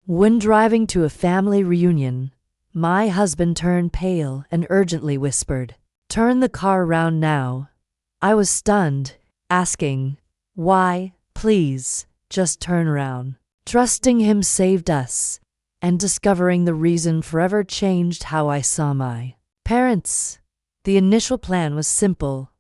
When driving to a family reunion, my husband turned pale and urgently whispered, "Turn the car around now." I was stunned, asking, "Why? Please, just turn around." Trusting him saved us, and discovering the reason forever changed how I saw my parents. The initial plan was simple: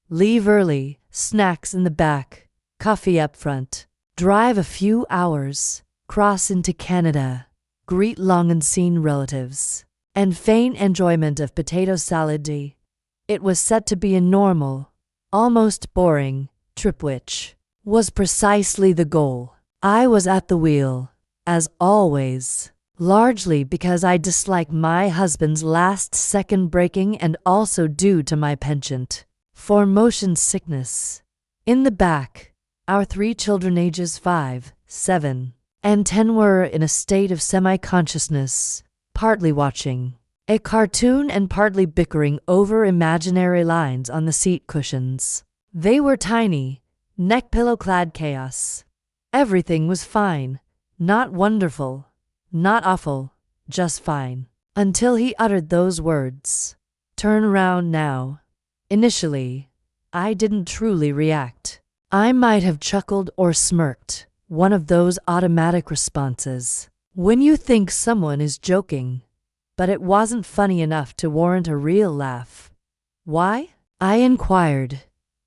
leave early, snacks in the back, coffee up front, drive a few hours, cross into Canada, greet long unseen relatives, and feign enjoyment of potato salad. It was set to be a normal, almost boring trip, which was precisely the goal. I was at the wheel, as always, largely because I dislike my husband's last-second braking and also due to my penchant for motion sickness. In the back, our 3 children ages 5, 7, and 10 were in a state of semi-consciousness, partly watching a cartoon and partly bickering over imaginary lines on the seat cushions. They were tiny, neck-pillow-clad chaos. Everything was fine, not wonderful, not awful, just fine, until he uttered those words, "Turn around now." Initially, I didn't truly react. I might have chuckled or smirked, one of those automatic responses when you think someone is joking, but it wasn't funny enough to warrant a real laugh. "Why?" I inquired.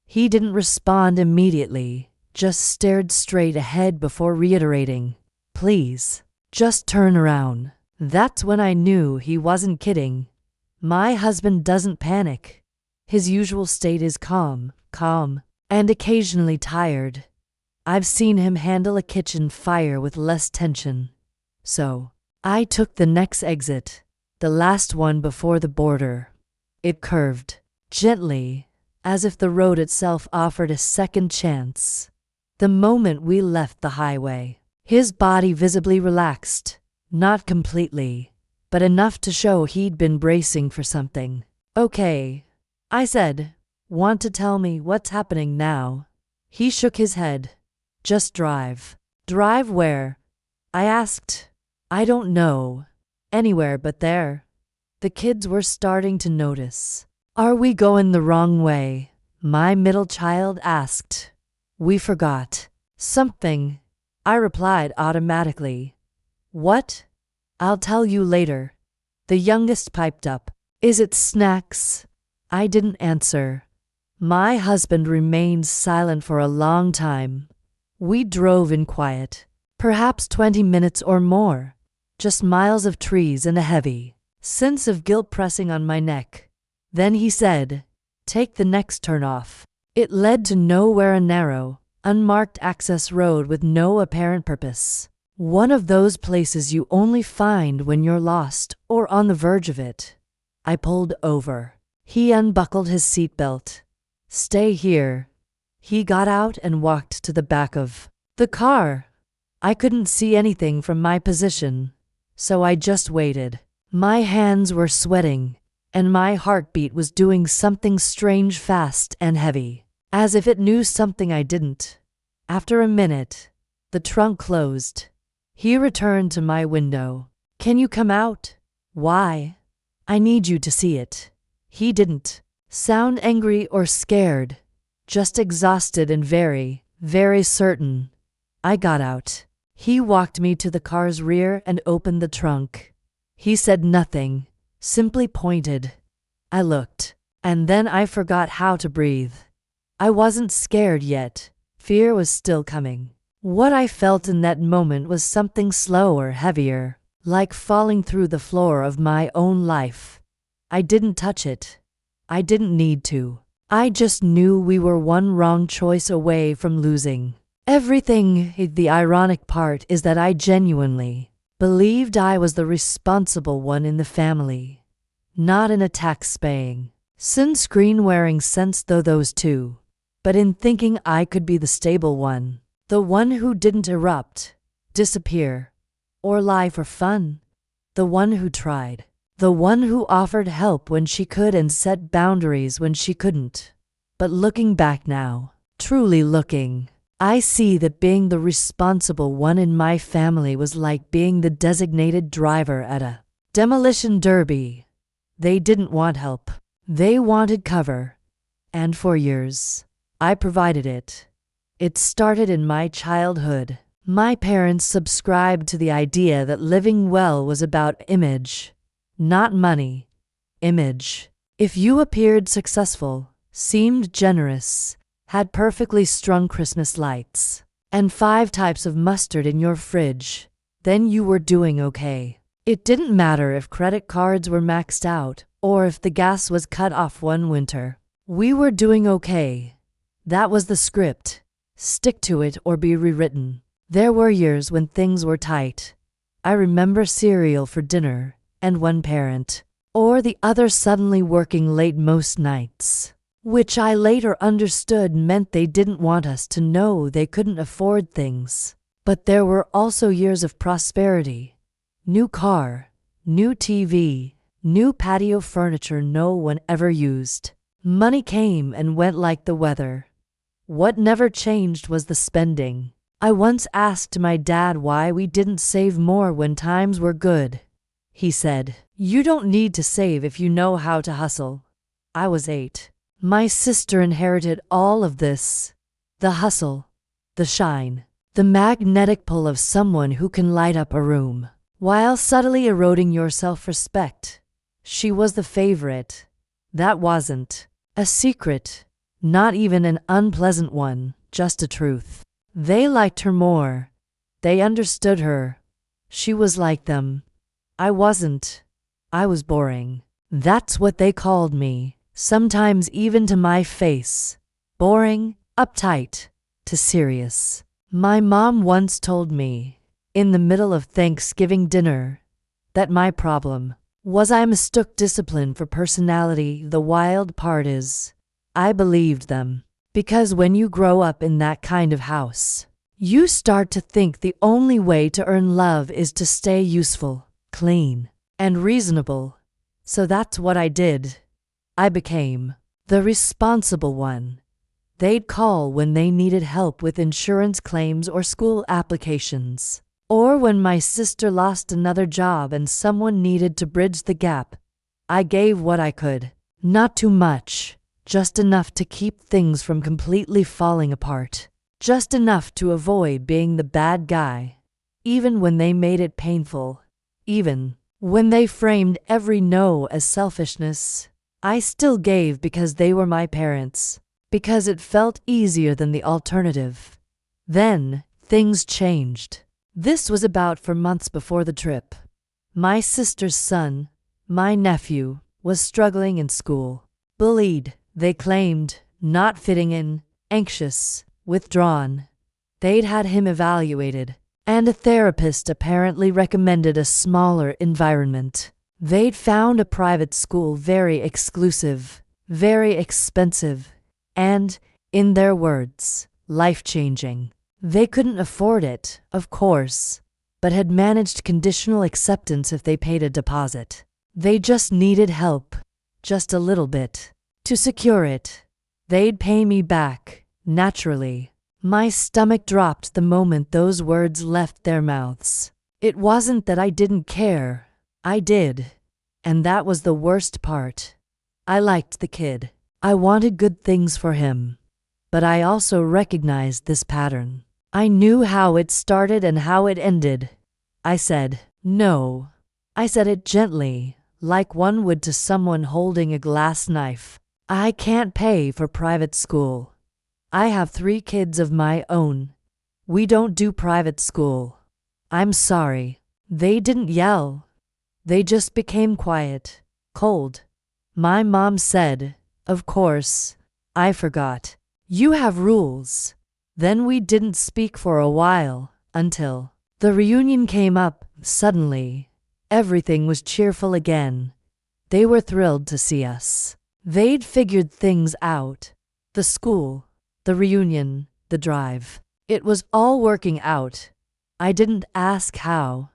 He didn't respond immediately, just stared straight ahead before reiterating, "Please, just turn around." That's when I knew he wasn't kidding. My husband doesn't panic. His usual state is calm, and occasionally tired. I've seen him handle a kitchen fire with less tension. So, I took the next exit, the last one before the border. It curved gently, as if the road itself offered a second chance. The moment we left the highway, his body visibly relaxed, not completely, but enough to show he'd been bracing for something. "Okay," I said. "Want to tell me what's happening now?" He shook his head. "Just drive." "Drive where?" I asked. "I don't know. Anywhere but there." The kids were starting to notice. "Are we going the wrong way?" my middle child asked. "We forgot something," I replied automatically. "What?" "I'll tell you later." The youngest piped up. "Is it snacks?" I didn't answer. My husband remained silent for a long time. We drove in quiet, perhaps 20 minutes or more, just miles of trees and a heavy sense of guilt pressing on my neck. Then he said, "Take the next turn off." It led to nowhere, a narrow, unmarked access road with no apparent purpose. One of those places you only find when you're lost or on the verge of it. I pulled over. He unbuckled his seatbelt. "Stay here." He got out and walked to the back of the car. I couldn't see anything from my position, so I just waited. My hands were sweating, and my heartbeat was doing something strange, fast and heavy, as if it knew something I didn't. After a minute, the trunk closed. He returned to my window. "Can you come out?" "Why?" "I need you to see it." He didn't sound angry or scared, just exhausted and very, very certain. I got out. He walked me to the car's rear and opened the trunk. He said nothing, simply pointed. I looked, and then I forgot how to breathe. I wasn't scared yet. Fear was still coming. What I felt in that moment was something slower, heavier, like falling through the floor of my own life. I didn't touch it. I didn't need to. I just knew we were one wrong choice away from losing everything. The ironic part is that I genuinely believed I was the responsible one in the family, not in a tax-paying, sunscreen-wearing sense, though those two, but in thinking I could be the stable one, the one who didn't erupt, disappear, or lie for fun, the one who tried. The one who offered help when she could and set boundaries when she couldn't. But looking back now, truly looking, I see that being the responsible one in my family was like being the designated driver at a demolition derby. They didn't want help. They wanted cover. And for years, I provided it. It started in my childhood. My parents subscribed to the idea that living well was about image, not money. Image. If you appeared successful, seemed generous, had perfectly strung Christmas lights, and 5 types of mustard in your fridge, then you were doing okay. It didn't matter if credit cards were maxed out or if the gas was cut off one winter. We were doing okay. That was the script. Stick to it or be rewritten. There were years when things were tight. I remember cereal for dinner and one parent or the other suddenly working late most nights, which I later understood meant they didn't want us to know they couldn't afford things. But there were also years of prosperity. New car, new TV, new patio furniture no one ever used. Money came and went like the weather. What never changed was the spending. I once asked my dad why we didn't save more when times were good. He said, "You don't need to save if you know how to hustle." I was 8. My sister inherited all of this. The hustle, the shine, the magnetic pull of someone who can light up a room while subtly eroding your self-respect. She was the favorite. That wasn't a secret, not even an unpleasant one, just a truth. They liked her more. They understood her. She was like them. I wasn't. I was boring. That's what they called me, sometimes even to my face. Boring, uptight, to serious. My mom once told me, in the middle of Thanksgiving dinner, that my problem was I mistook discipline for personality. The wild part is, I believed them. Because when you grow up in that kind of house, you start to think the only way to earn love is to stay useful, clean, and reasonable. So that's what I did. I became the responsible one. They'd call when they needed help with insurance claims or school applications, or when my sister lost another job and someone needed to bridge the gap. I gave what I could. Not too much. Just enough to keep things from completely falling apart. Just enough to avoid being the bad guy. Even when they made it painful. Even when they framed every no as selfishness. I still gave because they were my parents. Because it felt easier than the alternative. Then, things changed. This was about 4 months before the trip. My sister's son, my nephew, was struggling in school. Bullied. They claimed, not fitting in, anxious, withdrawn. They'd had him evaluated, and a therapist apparently recommended a smaller environment. They'd found a private school very exclusive, very expensive, and, in their words, life-changing. They couldn't afford it, of course, but had managed conditional acceptance if they paid a deposit. They just needed help, just a little bit. To secure it. They'd pay me back, naturally. My stomach dropped the moment those words left their mouths. It wasn't that I didn't care. I did. And that was the worst part. I liked the kid. I wanted good things for him. But I also recognized this pattern. I knew how it started and how it ended. I said, no. I said it gently, like one would to someone holding a glass knife. I can't pay for private school. I have 3 kids of my own. We don't do private school. I'm sorry. They didn't yell. They just became quiet, cold. My mom said, of course, I forgot. You have rules. Then we didn't speak for a while, until the reunion came up. Suddenly, everything was cheerful again. They were thrilled to see us. They'd figured things out. The school, the reunion, the drive. It was all working out. I didn't ask how.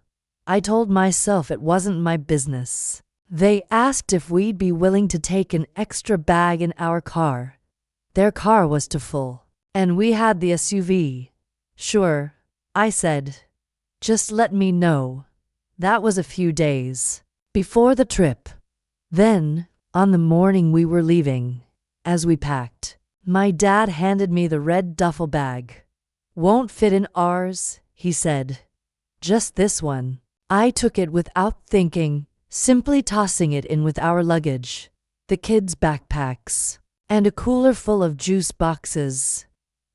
I told myself it wasn't my business. They asked if we'd be willing to take an extra bag in our car. Their car was too full. And we had the SUV. Sure, I said. Just let me know. That was a few days before the trip. Then, on the morning we were leaving, as we packed, my dad handed me the red duffel bag. Won't fit in ours, he said. Just this one. I took it without thinking, simply tossing it in with our luggage, the kids' backpacks, and a cooler full of juice boxes.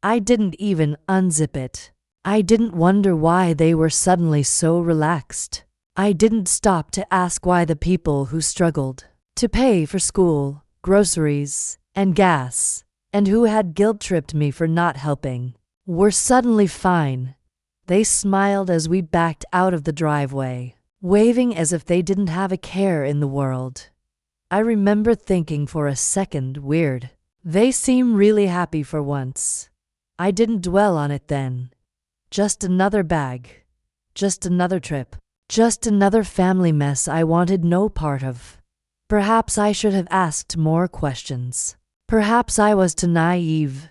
I didn't even unzip it. I didn't wonder why they were suddenly so relaxed. I didn't stop to ask why the people who struggled to pay for school, groceries, and gas, and who had guilt-tripped me for not helping, were suddenly fine. They smiled as we backed out of the driveway, waving as if they didn't have a care in the world. I remember thinking for a second, weird. They seem really happy for once. I didn't dwell on it then. Just another bag. Just another trip. Just another family mess I wanted no part of. Perhaps I should have asked more questions. Perhaps I was too naive.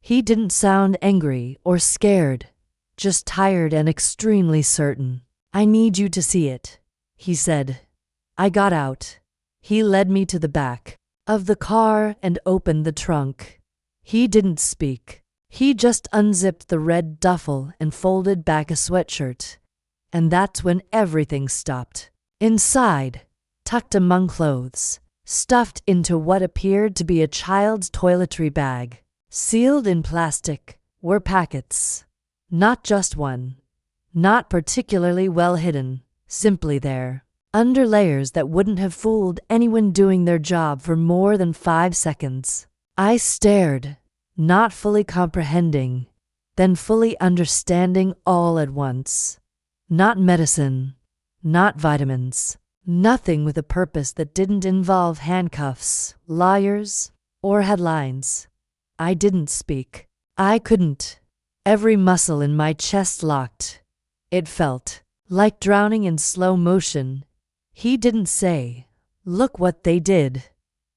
He didn't sound angry or scared, just tired and extremely certain. I need you to see it, he said. I got out. He led me to the back of the car and opened the trunk. He didn't speak. He just unzipped the red duffel and folded back a sweatshirt. And that's when everything stopped. Inside, tucked among clothes, stuffed into what appeared to be a child's toiletry bag, sealed in plastic, were packets. Not just one. Not particularly well hidden, simply there, under layers that wouldn't have fooled anyone doing their job for more than 5 seconds. I stared, not fully comprehending, then fully understanding all at once. Not medicine, not vitamins, nothing with a purpose that didn't involve handcuffs, lawyers, or headlines. I didn't speak. I couldn't. Every muscle in my chest locked. It felt like drowning in slow motion. He didn't say, "Look what they did."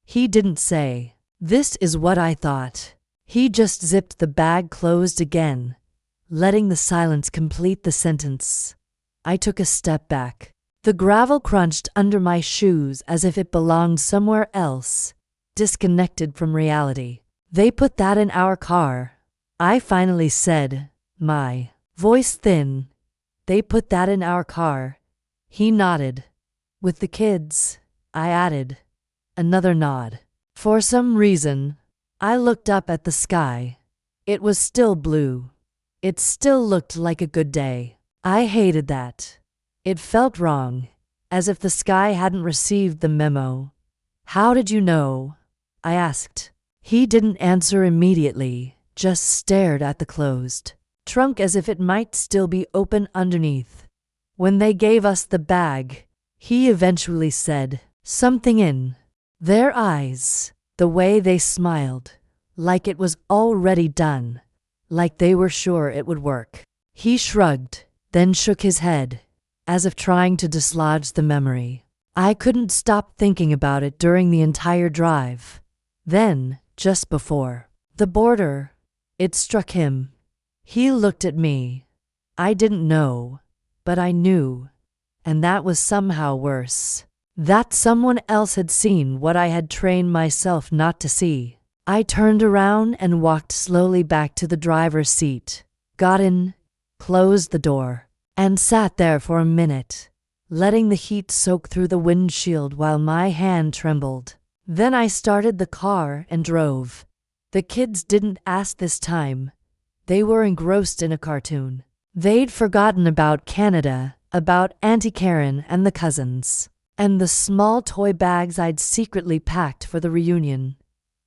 He didn't say, "This is what I thought." He just zipped the bag closed again, letting the silence complete the sentence. I took a step back. The gravel crunched under my shoes as if it belonged somewhere else, disconnected from reality. "They put that in our car," I finally said, my voice thin. "They put that in our car." He nodded. "With the kids," I added. Another nod. For some reason, I looked up at the sky. It was still blue. It still looked like a good day. I hated that. It felt wrong, as if the sky hadn't received the memo. "How did you know?" I asked. He didn't answer immediately, just stared at the closed trunk as if it might still be open underneath. "When they gave us the bag," he eventually said, something in their eyes, the way they smiled, like it was already done, like they were sure it would work. He shrugged, then shook his head, as if trying to dislodge the memory. I couldn't stop thinking about it during the entire drive. Then, just before the border, it struck him. He looked at me. I didn't know, but I knew. And that was somehow worse. That someone else had seen what I had trained myself not to see. I turned around and walked slowly back to the driver's seat, got in, closed the door, and sat there for a minute, letting the heat soak through the windshield while my hand trembled. Then I started the car and drove. The kids didn't ask this time. They were engrossed in a cartoon. They'd forgotten about Canada, about Auntie Karen and the cousins, and the small toy bags I'd secretly packed for the reunion.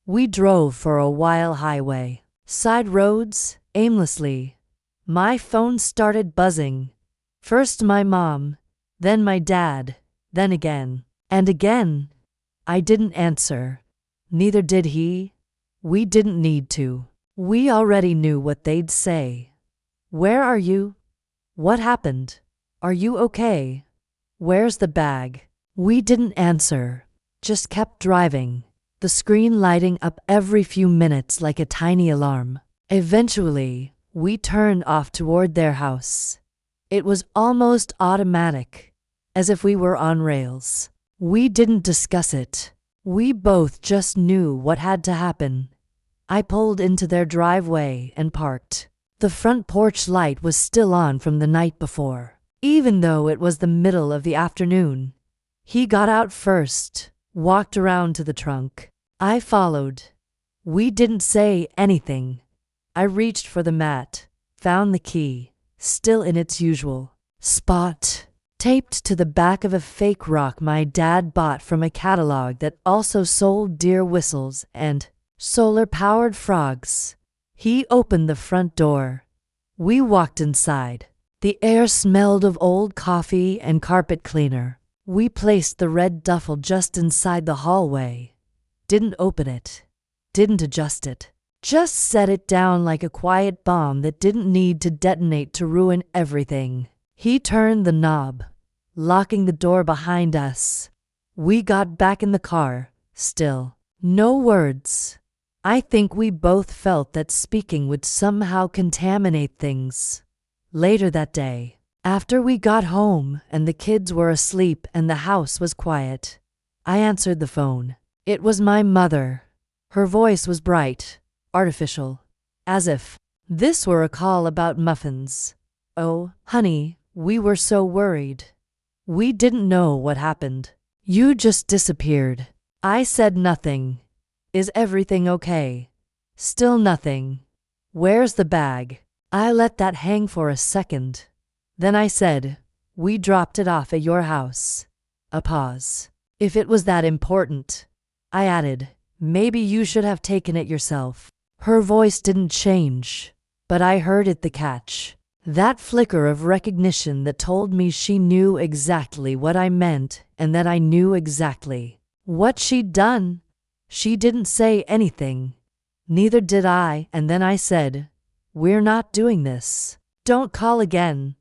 We drove for a while highway, side roads, aimlessly. My phone started buzzing. First my mom, then my dad, then again, and again. I didn't answer. Neither did he. We didn't need to. We already knew what they'd say. "Where are you? What happened? Are you okay? Where's the bag?" We didn't answer, just kept driving, the screen lighting up every few minutes like a tiny alarm. Eventually, we turned off toward their house. It was almost automatic, as if we were on rails. We didn't discuss it. We both just knew what had to happen. I pulled into their driveway and parked. The front porch light was still on from the night before, even though it was the middle of the afternoon. He got out first, walked around to the trunk. I followed. We didn't say anything. I reached for the mat, found the key, still in its usual spot, taped to the back of a fake rock my dad bought from a catalog that also sold deer whistles and solar-powered frogs. He opened the front door. We walked inside. The air smelled of old coffee and carpet cleaner. We placed the red duffel just inside the hallway. Didn't open it. Didn't adjust it. Just set it down like a quiet bomb that didn't need to detonate to ruin everything. He turned the knob, locking the door behind us. We got back in the car, still. No words. I think we both felt that speaking would somehow contaminate things. Later that day, after we got home and the kids were asleep and the house was quiet, I answered the phone. It was my mother. Her voice was bright, artificial, as if this were a call about muffins. "Oh, honey, we were so worried. We didn't know what happened. You just disappeared." I said nothing. "Is everything okay?" Still nothing. "Where's the bag?" I let that hang for a second. Then I said, "We dropped it off at your house." A pause. "If it was that important," I added, "maybe you should have taken it yourself." Her voice didn't change, but I heard it, the catch. That flicker of recognition that told me she knew exactly what I meant and that I knew exactly what she'd done. She didn't say anything. Neither did I, and then I said, "We're not doing this. Don't call again."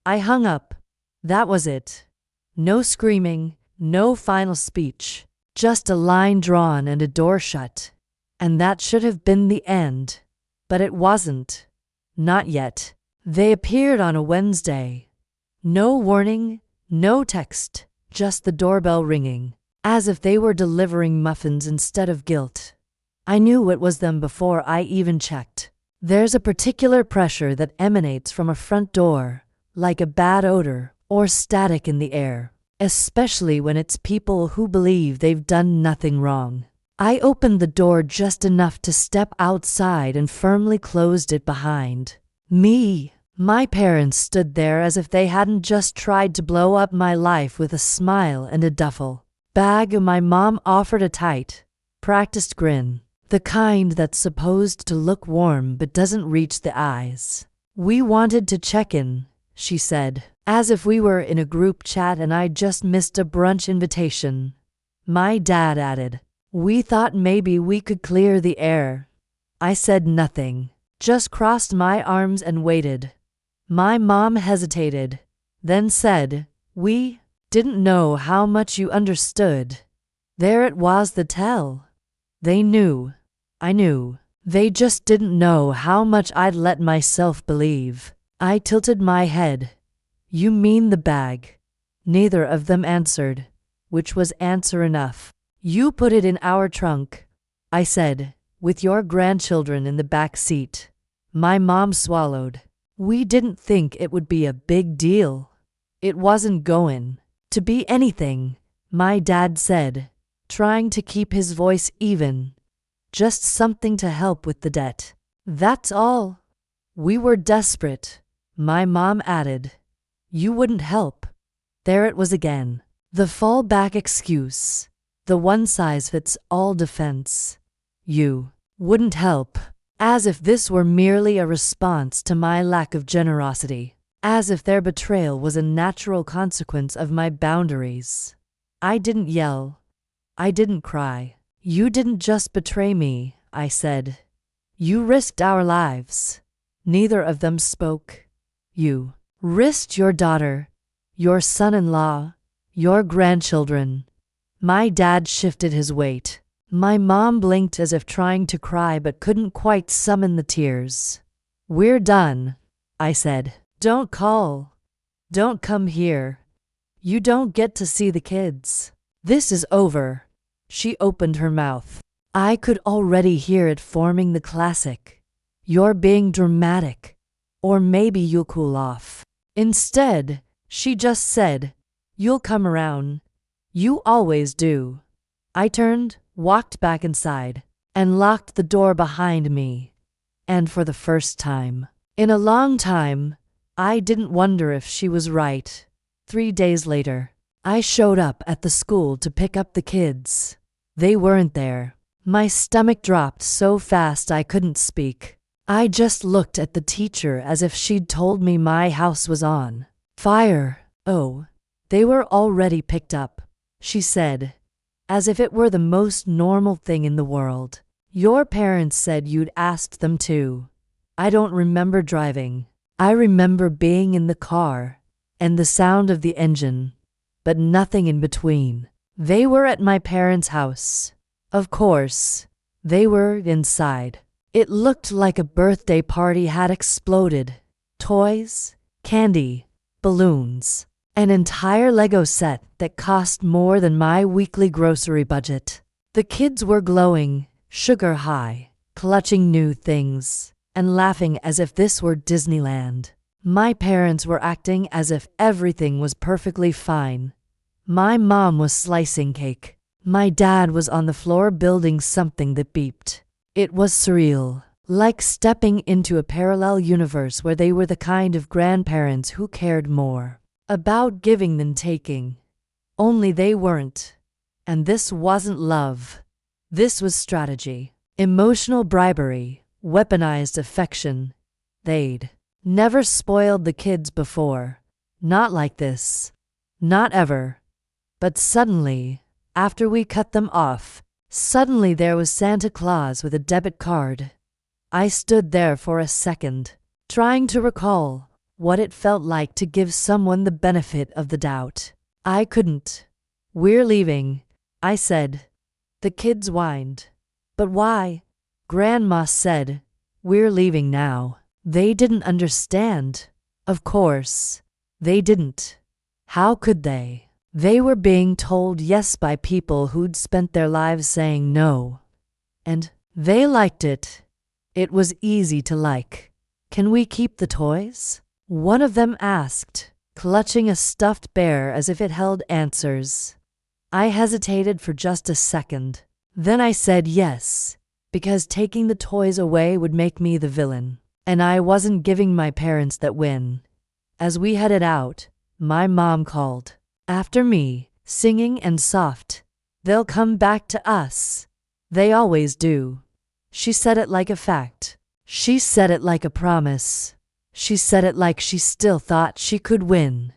I hung up. That was it. No screaming, no final speech. Just a line drawn and a door shut. And that should have been the end. But it wasn't. Not yet. They appeared on a Wednesday. No warning, no text, just the doorbell ringing, as if they were delivering muffins instead of guilt. I knew it was them before I even checked. There's a particular pressure that emanates from a front door, like a bad odor or static in the air, especially when it's people who believe they've done nothing wrong. I opened the door just enough to step outside and firmly closed it behind me. My parents stood there as if they hadn't just tried to blow up my life with a smile and a duffel bag. My mom offered a tight, practiced grin, the kind that's supposed to look warm but doesn't reach the eyes. "We wanted to check in," she said, as if we were in a group chat and I'd just missed a brunch invitation. My dad added, "We thought maybe we could clear the air." I said nothing, just crossed my arms and waited. My mom hesitated, then said, "We didn't know how much you understood." There it was, the tell. They knew. I knew. They just didn't know how much I'd let myself believe. I tilted my head. "You mean the bag?" Neither of them answered, which was answer enough. "You put it in our trunk," I said, "with your grandchildren in the back seat." My mom swallowed. "We didn't think it would be a big deal. It wasn't going to be anything," my dad said, trying to keep his voice even. "Just something to help with the debt. That's all." "We were desperate," my mom added. "You wouldn't help." There it was again. The fallback excuse. The one-size-fits-all defense. "You wouldn't help." As if this were merely a response to my lack of generosity. As if their betrayal was a natural consequence of my boundaries. I didn't yell. I didn't cry. "You didn't just betray me," I said. "You risked our lives." Neither of them spoke. "You risked your daughter, your son-in-law, your grandchildren." My dad shifted his weight. My mom blinked as if trying to cry but couldn't quite summon the tears. "We're done," I said. "Don't call. Don't come here. You don't get to see the kids. This is over." She opened her mouth. I could already hear it forming the classic, "You're being dramatic. Or maybe you'll cool off." Instead, she just said, "You'll come around. You always do." I turned, walked back inside, and locked the door behind me. And for the first time in a long time, I didn't wonder if she was right. 3 days later, I showed up at the school to pick up the kids. They weren't there. My stomach dropped so fast I couldn't speak. I just looked at the teacher as if she'd told me my house was on fire. "Oh, they were already picked up," she said, as if it were the most normal thing in the world. "Your parents said you'd asked them to." I don't remember driving. I remember being in the car and the sound of the engine, but nothing in between. They were at my parents' house. Of course, they were inside. It looked like a birthday party had exploded. Toys, candy, balloons, an entire Lego set that cost more than my weekly grocery budget. The kids were glowing, sugar high, clutching new things, and laughing as if this were Disneyland. My parents were acting as if everything was perfectly fine. My mom was slicing cake. My dad was on the floor building something that beeped. It was surreal, like stepping into a parallel universe where they were the kind of grandparents who cared more about giving than taking. Only they weren't. And this wasn't love. This was strategy. Emotional bribery. Weaponized affection. They'd never spoiled the kids before. Not like this. Not ever. But suddenly, after we cut them off, suddenly there was Santa Claus with a debit card. I stood there for a second, trying to recall what it felt like to give someone the benefit of the doubt. I couldn't. "We're leaving," I said. The kids whined. "But why?" Grandma said, "We're leaving now." They didn't understand. Of course, they didn't. How could they? They were being told yes by people who'd spent their lives saying no. And they liked it. It was easy to like. "Can we keep the toys?" one of them asked, clutching a stuffed bear as if it held answers. I hesitated for just a second. Then I said yes, because taking the toys away would make me the villain. And I wasn't giving my parents that win. As we headed out, my mom called after me, singing and soft, "They'll come back to us. They always do." She said it like a fact. She said it like a promise. She said it like she still thought she could win.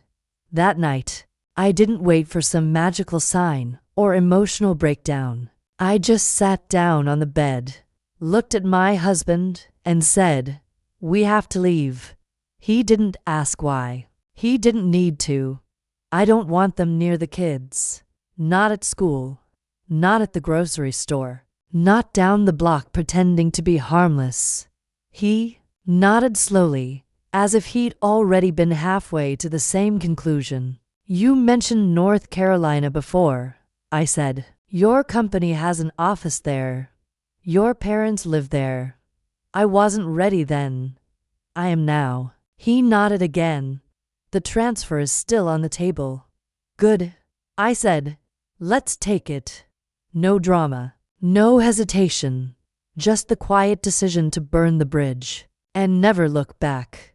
That night, I didn't wait for some magical sign or emotional breakdown. I just sat down on the bed, looked at my husband, and said, "We have to leave." He didn't ask why. He didn't need to. I don't want them near the kids. Not at school. Not at the grocery store. Not down the block pretending to be harmless. He nodded slowly, as if he'd already been halfway to the same conclusion. "You mentioned North Carolina before," I said. "Your company has an office there. Your parents live there." I wasn't ready then. I am now. He nodded again. "The transfer is still on the table." "Good," I said. "Let's take it." No drama. No hesitation. Just the quiet decision to burn the bridge and never look back.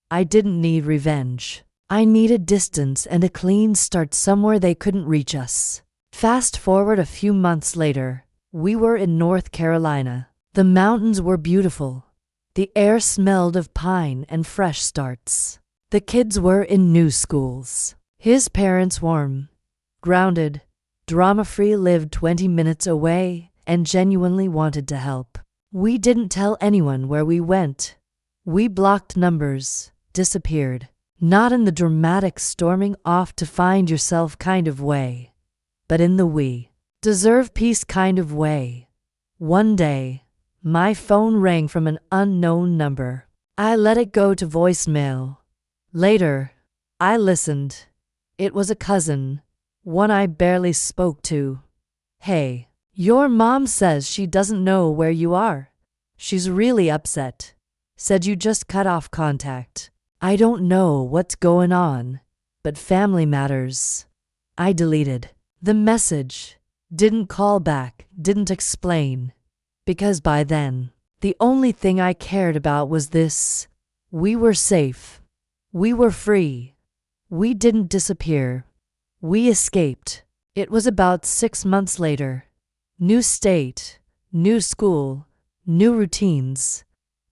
I didn't need revenge. I needed distance and a clean start somewhere they couldn't reach us. Fast forward a few months later, we were in North Carolina. The mountains were beautiful. The air smelled of pine and fresh starts. The kids were in new schools. His parents warm, grounded, drama-free, lived 20 minutes away and genuinely wanted to help. We didn't tell anyone where we went. We blocked numbers, disappeared. Not in the dramatic storming off to find yourself kind of way, but in the we deserve peace kind of way. One day, my phone rang from an unknown number. I let it go to voicemail. Later, I listened. It was a cousin, one I barely spoke to. "Hey, your mom says she doesn't know where you are. She's really upset. Said you just cut off contact. I don't know what's going on, but family matters." I deleted the message. Didn't call back, didn't explain. Because by then, the only thing I cared about was this. We were safe. We were free. We didn't disappear. We escaped. It was about 6 months later. New state, new school, new routines.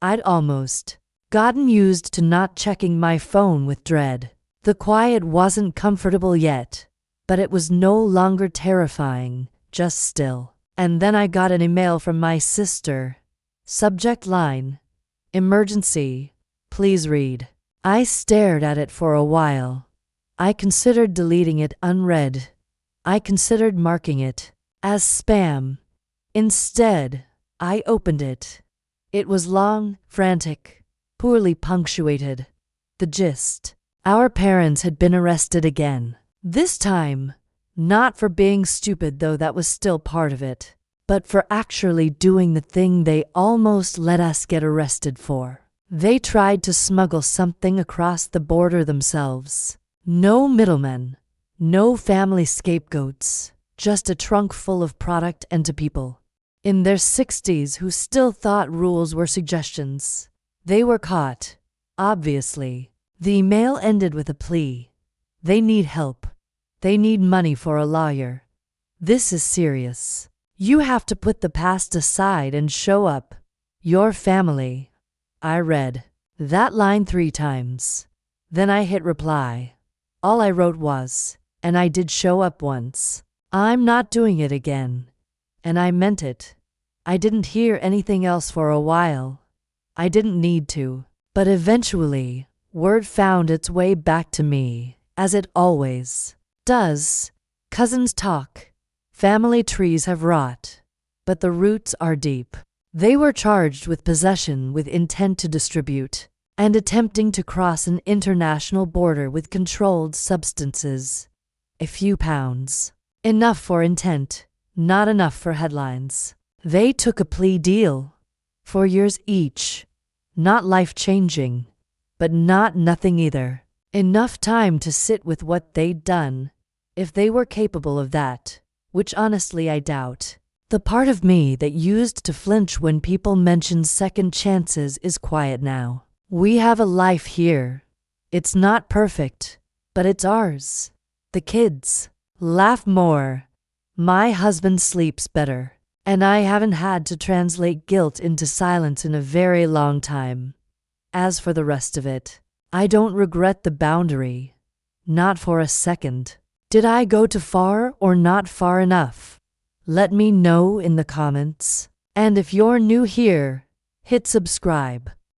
I'd almost gotten used to not checking my phone with dread. The quiet wasn't comfortable yet, but it was no longer terrifying, just still. And then I got an email from my sister. Subject line: emergency, please read. I stared at it for a while. I considered deleting it unread. I considered marking it as spam. Instead, I opened it. It was long, frantic, poorly punctuated. The gist: our parents had been arrested again. This time, not for being stupid, though that was still part of it, but for actually doing the thing they almost let us get arrested for. They tried to smuggle something across the border themselves. No middlemen, no family scapegoats, just a trunk full of product and to people in their 60s who still thought rules were suggestions. They were caught, obviously. The email ended with a plea. They need help. They need money for a lawyer. This is serious. You have to put the past aside and show up. Your family. I read that line 3 times. Then I hit reply. All I wrote was, and I did show up once. I'm not doing it again. And I meant it. I didn't hear anything else for a while. I didn't need to. But eventually, word found its way back to me, as it always does. Cousins talk. Family trees have rot. But the roots are deep. They were charged with possession with intent to distribute, and attempting to cross an international border with controlled substances. A few pounds. Enough for intent, not enough for headlines. They took a plea deal. 4 years each. Not life-changing, but not nothing either. Enough time to sit with what they'd done, if they were capable of that, which honestly I doubt. The part of me that used to flinch when people mentioned second chances is quiet now. We have a life here. It's not perfect, but it's ours. The kids laugh more. My husband sleeps better, and I haven't had to translate guilt into silence in a very long time. As for the rest of it, I don't regret the boundary. Not for a second. Did I go too far or not far enough? Let me know in the comments. And if you're new here, hit subscribe.